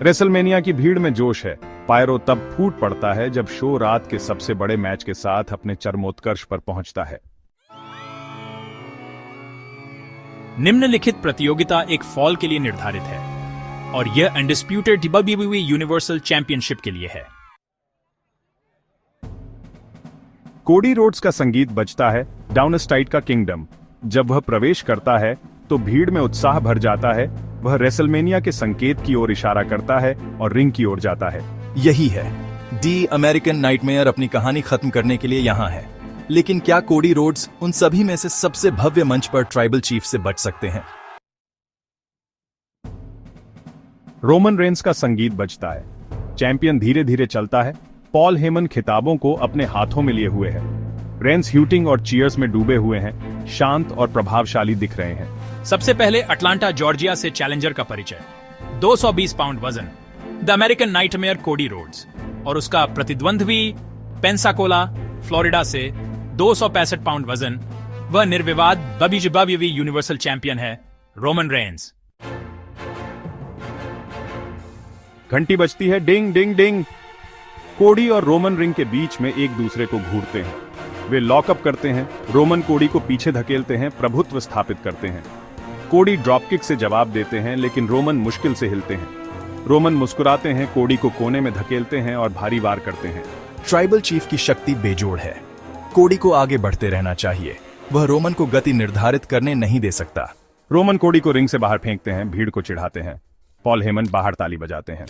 WrestleMania की भीड़ में जोश है। पायरो तब फूट पड़ता है जब शो रात के सबसे बड़े मैच के साथ अपने चरमोत्कर्ष पर पहुंचता है। निम्नलिखित प्रतियोगिता एक फॉल के लिए निर्धारित है और यह अनडिस्प्यूटेड WWE यूनिवर्सल चैंपियनशिप के लिए है। कोडी रोड्स का संगीत बजता है, डाउनस्टाइट का किंगडम। जब वह प्रवेश करता है तो भीड़ में उत्साह भर जाता है। वह रेसलमेनिया के संकेत की ओर इशारा करता है और रिंग की ओर जाता है। यही है, दी अमेरिकन नाइटमेयर अपनी कहानी खत्म करने के लिए यहाँ है। लेकिन क्या कोडी रोड्स उन सभी में से सबसे भव्य मंच पर ट्राइबल चीफ से बच सकते हैं? रोमन रेंस का संगीत बजता है। चैंपियन धीरे धीरे चलता है। पॉल हेमन खिताबों को अपने हाथों में लिए हुए है। रेंस ह्यूटिंग और चीयर्स में डूबे हुए हैं, शांत और प्रभावशाली दिख रहे हैं। सबसे पहले अटलांटा जॉर्जिया से चैलेंजर का परिचय। 220 पाउंड वजन, the American nightmare Cody Rhodes, और उसका प्रतिद्वंद्वी पेंसाकोला फ्लोरिडा से 265 पाउंड वजन, वह निर्विवाद WWE यूनिवर्सल चैंपियन है, रोमन रेंस। घंटी बजती है, डिंग डिंग डिंग। कोडी और रोमन रिंग के बीच में एक दूसरे को घूरते हैं। वे लॉकअप करते हैं। रोमन कोडी को पीछे धकेलते हैं, प्रभुत्व स्थापित करते हैं। कोडी ड्रॉपकिक से जवाब देते हैं, लेकिन रोमन मुश्किल से हिलते हैं। रोमन मुस्कुराते हैं, कोडी को कोने में धकेलते हैं और भारी वार करते हैं। ट्राइबल चीफ की शक्ति बेजोड़ है। कोडी को आगे बढ़ते रहना चाहिए। वह रोमन को गति निर्धारित करने नहीं दे सकता। रोमन कोडी को रिंग से बाहर फेंकते हैं, भीड़ को चिढ़ाते हैं। पॉल हेमन बाहर ताली बजाते हैं।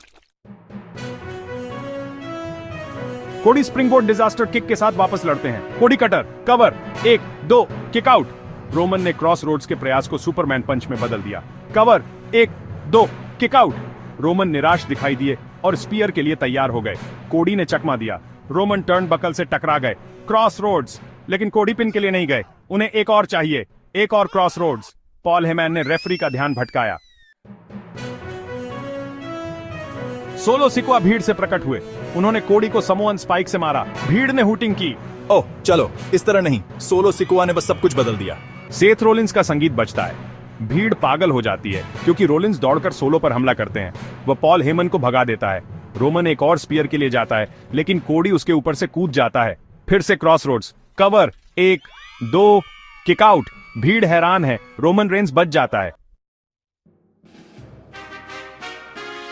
कोडी स्प्रिंगबोर्ड डिजास्टर किक के साथ वापस लड़ते हैं। कोडी cutter, cover, 1 2 kick out. Roman ने क्रॉस रोड्स के प्रयास को सुपरमैन पंच में बदल दिया। Cover, 1 2 kick out. रोमन निराश दिखाई दिए और स्पीयर के लिए तैयार हो गए। कोडी ने चकमा दिया। रोमन टर्न बकल से टकरा गए। क्रॉस रोड्स, लेकिन कोडी पिन के लिए नहीं गए। उन्हें एक और चाहिए, एक और क्रॉस रोड्स। पॉल हेमन ने रेफरी का ध्यान भटकाया। सोलो सिक्वा भीड़ से प्रकट हुए। उन्होंने कोडी को समोअन स्पाइक से मारा। भीड़ ने हूटिंग की। ओह चलो, इस तरह नहीं। सोलो सिकुआ ने बस सब कुछ बदल दिया। सेथ रोलिंस का संगीत बजता है। भीड़ पागल हो जाती है क्योंकि रोलिंस दौड़कर सोलो पर हमला करते हैं। वह पॉल हेमन को भगा देता है। रोमन एक और स्पीयर के लिए जाता है, लेकिन कोडी उसके ऊपर से कूद जाता है। फिर से cross roads, cover, 1 2 kick out. भीड़ हैरान है। रोमन रेंस बच जाता है।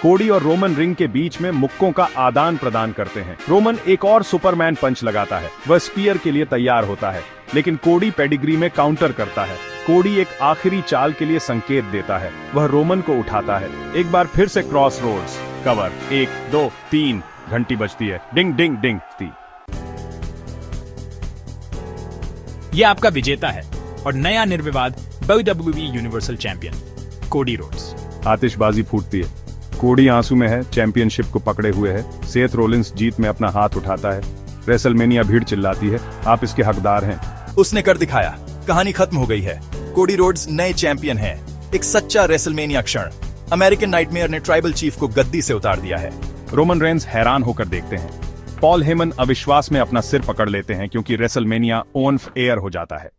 कोडी और रोमन रिंग के बीच में मुक्कों का आदान प्रदान करते हैं। रोमन एक और सुपरमैन पंच लगाता है। वह स्पीयर के लिए तैयार होता है, लेकिन कोडी पेडिग्री में काउंटर करता है। कोडी एक आखिरी चाल के लिए संकेत देता है। वह रोमन को उठाता है। एक बार फिर से क्रॉस रोड्स, कवर, 1 2 3। घंटी बजती है, डिंग डिंग डिंग। यह आपका विजेता है और नया निर्विवाद WWE universal champion Cody Rhodes. आतिशबाजी फूटती है। कोडी आंसू में है, चैंपियनशिप को पकड़े हुए है। सेथ रोलिंस जीत में अपना हाथ उठाता है। रेसलमेनिया भीड़ चिल्लाती है, आप इसके हकदार हैं। उसने कर दिखाया। कहानी खत्म हो गई है। कोडी रोड्स नए चैंपियन हैं। एक सच्चा रेसलमेनिया क्षण। अमेरिकन नाइटमेयर ने ट्राइबल चीफ को गद्दी से उतार दिया है। रोमन रेंस हैरान होकर देखते हैं। पॉल हेमन अविश्वास में अपना सिर पकड़ लेते हैं क्योंकि रेसलमेनिया ऑन एयर हो जाता है।